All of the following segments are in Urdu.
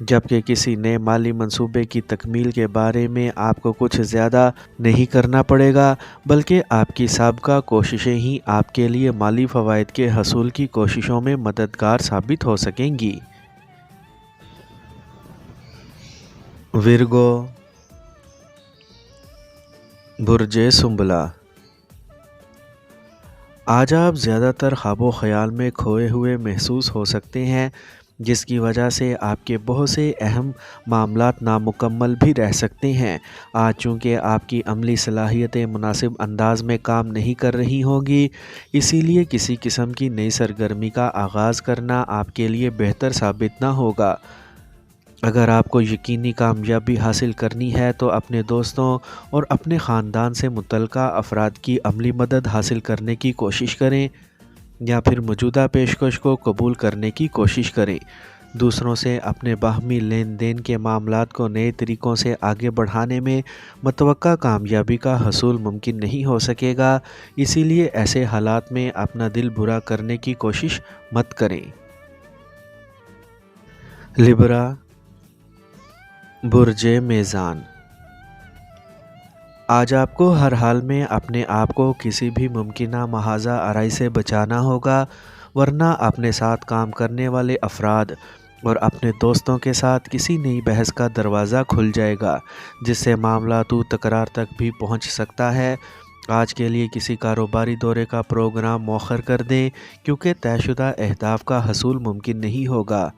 جبکہ کسی نئے مالی منصوبے کی تکمیل کے بارے میں آپ کو کچھ زیادہ نہیں کرنا پڑے گا، بلکہ آپ کی سابقہ کوششیں ہی آپ کے لیے مالی فوائد کے حصول کی کوششوں میں مددگار ثابت ہو سکیں گی۔ ورگو، برج سنبلہ، آج آپ زیادہ تر خواب و خیال میں کھوئے ہوئے محسوس ہو سکتے ہیں، جس کی وجہ سے آپ کے بہت سے اہم معاملات نامکمل بھی رہ سکتے ہیں۔ آج چونکہ آپ کی عملی صلاحیتیں مناسب انداز میں کام نہیں کر رہی ہوں گی، اسی لیے کسی قسم کی نئی سرگرمی کا آغاز کرنا آپ کے لیے بہتر ثابت نہ ہوگا۔ اگر آپ کو یقینی کامیابی حاصل کرنی ہے تو اپنے دوستوں اور اپنے خاندان سے متعلقہ افراد کی عملی مدد حاصل کرنے کی کوشش کریں، یا پھر موجودہ پیشکش کو قبول کرنے کی کوشش کریں۔ دوسروں سے اپنے باہمی لین دین کے معاملات کو نئے طریقوں سے آگے بڑھانے میں متوقع کامیابی کا حصول ممکن نہیں ہو سکے گا، اسی لیے ایسے حالات میں اپنا دل برا کرنے کی کوشش مت کریں۔ لبرا، برج میزان، آج آپ کو ہر حال میں اپنے آپ کو کسی بھی ممکنہ محاذہ آرائی سے بچانا ہوگا، ورنہ اپنے ساتھ کام کرنے والے افراد اور اپنے دوستوں کے ساتھ کسی نئی بحث کا دروازہ کھل جائے گا، جس سے معاملہ تو تکرار تک بھی پہنچ سکتا ہے۔ آج کے لیے کسی کاروباری دورے کا پروگرام مؤخر کر دیں، کیونکہ طے شدہ اہداف کا حصول ممکن نہیں ہوگا۔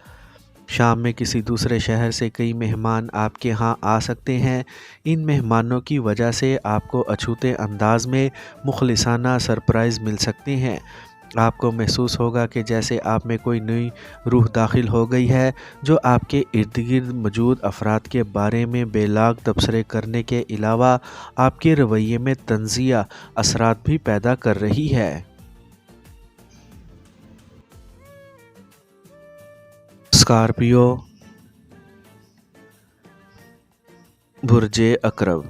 شام میں کسی دوسرے شہر سے کئی مہمان آپ کے ہاں آ سکتے ہیں۔ ان مہمانوں کی وجہ سے آپ کو اچھوتے انداز میں مخلصانہ سرپرائز مل سکتے ہیں۔ آپ کو محسوس ہوگا کہ جیسے آپ میں کوئی نئی روح داخل ہو گئی ہے، جو آپ کے ارد گرد موجود افراد کے بارے میں بے لاگ تبصرے کرنے کے علاوہ آپ کے رویے میں طنزیہ اثرات بھی پیدا کر رہی ہے۔ اسکارپیو، برج عقرب،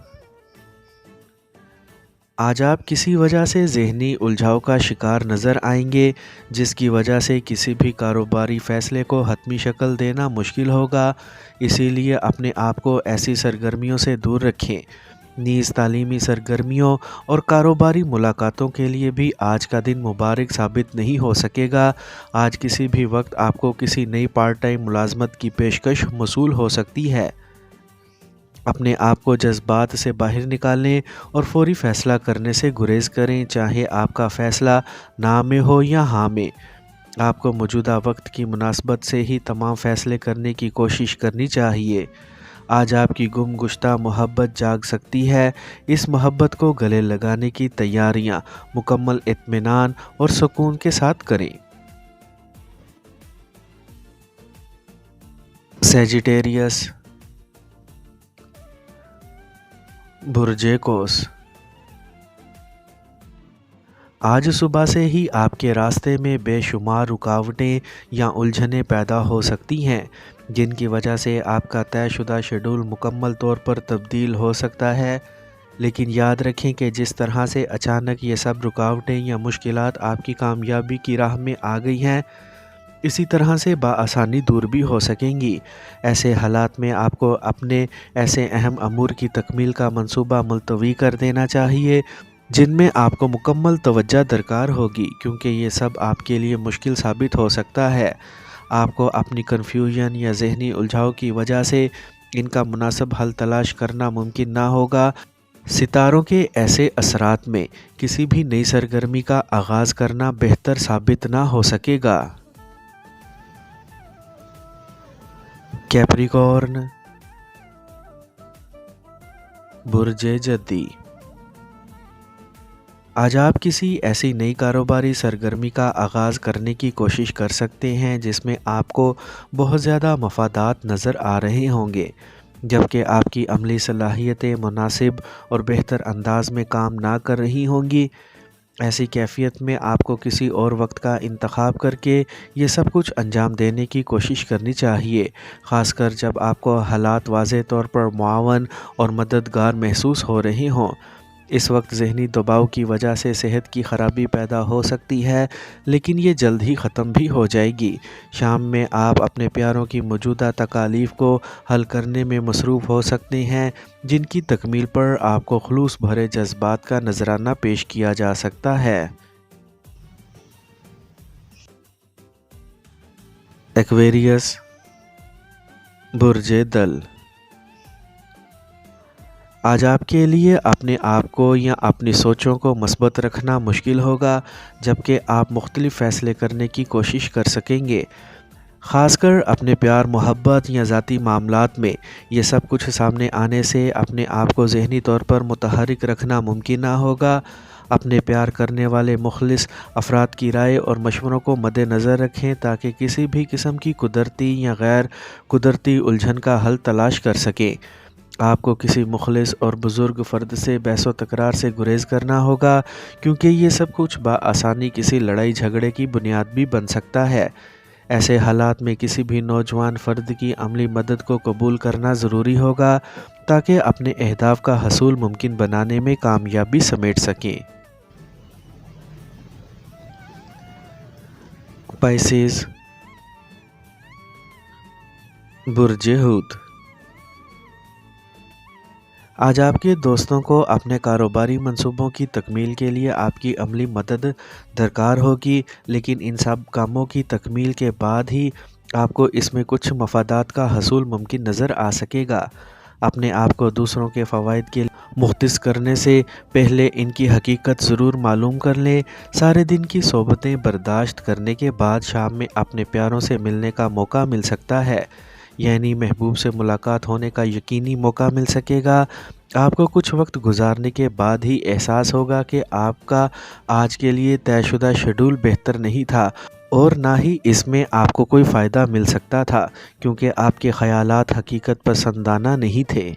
آج آپ کسی وجہ سے ذہنی الجھاؤ کا شکار نظر آئیں گے، جس کی وجہ سے کسی بھی کاروباری فیصلے کو حتمی شکل دینا مشکل ہوگا۔ اسی لیے اپنے آپ کو ایسی سرگرمیوں سے دور رکھیں۔ نیز تعلیمی سرگرمیوں اور کاروباری ملاقاتوں کے لیے بھی آج کا دن مبارک ثابت نہیں ہو سکے گا۔ آج کسی بھی وقت آپ کو کسی نئی پارٹ ٹائم ملازمت کی پیشکش موصول ہو سکتی ہے۔ اپنے آپ کو جذبات سے باہر نکالیں اور فوری فیصلہ کرنے سے گریز کریں، چاہے آپ کا فیصلہ نہ میں ہو یا ہاں میں۔ آپ کو موجودہ وقت کی مناسبت سے ہی تمام فیصلے کرنے کی کوشش کرنی چاہیے۔ آج آپ کی گم گشتہ محبت جاگ سکتی ہے۔ اس محبت کو گلے لگانے کی تیاریاں مکمل اطمینان اور سکون کے ساتھ کریں۔ سیجیٹیریس، برج قوس، آج صبح سے ہی آپ کے راستے میں بے شمار رکاوٹیں یا الجھنیں پیدا ہو سکتی ہیں، جن کی وجہ سے آپ کا طے شدہ شیڈول مکمل طور پر تبدیل ہو سکتا ہے۔ لیکن یاد رکھیں کہ جس طرح سے اچانک یہ سب رکاوٹیں یا مشکلات آپ کی کامیابی کی راہ میں آ گئی ہیں، اسی طرح سے بآسانی دور بھی ہو سکیں گی۔ ایسے حالات میں آپ کو اپنے ایسے اہم امور کی تکمیل کا منصوبہ ملتوی کر دینا چاہیے، جن میں آپ کو مکمل توجہ درکار ہوگی، کیونکہ یہ سب آپ کے لیے مشکل ثابت ہو سکتا ہے۔ آپ کو اپنی کنفیوژن یا ذہنی الجھاؤ کی وجہ سے ان کا مناسب حل تلاش کرنا ممکن نہ ہوگا۔ ستاروں کے ایسے اثرات میں کسی بھی نئی سرگرمی کا آغاز کرنا بہتر ثابت نہ ہو سکے گا۔ کیپریکارن، برج جدی، آج آپ کسی ایسی نئی کاروباری سرگرمی کا آغاز کرنے کی کوشش کر سکتے ہیں جس میں آپ کو بہت زیادہ مفادات نظر آ رہے ہوں گے، جبکہ آپ کی عملی صلاحیتیں مناسب اور بہتر انداز میں کام نہ کر رہی ہوں گی۔ ایسی کیفیت میں آپ کو کسی اور وقت کا انتخاب کر کے یہ سب کچھ انجام دینے کی کوشش کرنی چاہیے، خاص کر جب آپ کو حالات واضح طور پر معاون اور مددگار محسوس ہو رہے ہوں۔ اس وقت ذہنی دباؤ کی وجہ سے صحت کی خرابی پیدا ہو سکتی ہے، لیکن یہ جلد ہی ختم بھی ہو جائے گی۔ شام میں آپ اپنے پیاروں کی موجودہ تکالیف کو حل کرنے میں مصروف ہو سکتے ہیں، جن کی تکمیل پر آپ کو خلوص بھرے جذبات کا نذرانہ پیش کیا جا سکتا ہے۔ ایکویریس، برج دل۔ آج آپ کے لیے اپنے آپ کو یا اپنی سوچوں کو مثبت رکھنا مشکل ہوگا، جبکہ آپ مختلف فیصلے کرنے کی کوشش کر سکیں گے، خاص کر اپنے پیار، محبت یا ذاتی معاملات میں۔ یہ سب کچھ سامنے آنے سے اپنے آپ کو ذہنی طور پر متحرک رکھنا ممکن نہ ہوگا۔ اپنے پیار کرنے والے مخلص افراد کی رائے اور مشوروں کو مد نظر رکھیں تاکہ کسی بھی قسم کی قدرتی یا غیر قدرتی الجھن کا حل تلاش کر سکیں۔ آپ کو کسی مخلص اور بزرگ فرد سے بحث و تکرار سے گریز کرنا ہوگا، کیونکہ یہ سب کچھ بآسانی کسی لڑائی جھگڑے کی بنیاد بھی بن سکتا ہے۔ ایسے حالات میں کسی بھی نوجوان فرد کی عملی مدد کو قبول کرنا ضروری ہوگا تاکہ اپنے اہداف کا حصول ممکن بنانے میں کامیابی سمیٹ سکیں۔ پائسیز، برج حوت۔ آج آپ کے دوستوں کو اپنے کاروباری منصوبوں کی تکمیل کے لیے آپ کی عملی مدد درکار ہوگی، لیکن ان سب کاموں کی تکمیل کے بعد ہی آپ کو اس میں کچھ مفادات کا حصول ممکن نظر آ سکے گا۔ اپنے آپ کو دوسروں کے فوائد کے لیے مختص کرنے سے پہلے ان کی حقیقت ضرور معلوم کر لیں۔ سارے دن کی صحبتیں برداشت کرنے کے بعد شام میں اپنے پیاروں سے ملنے کا موقع مل سکتا ہے، یعنی محبوب سے ملاقات ہونے کا یقینی موقع مل سکے گا۔ آپ کو کچھ وقت گزارنے کے بعد ہی احساس ہوگا کہ آپ کا آج کے لیے طے شدہ شیڈول بہتر نہیں تھا، اور نہ ہی اس میں آپ کو کوئی فائدہ مل سکتا تھا، کیونکہ آپ کے خیالات حقیقت پسندانہ نہیں تھے۔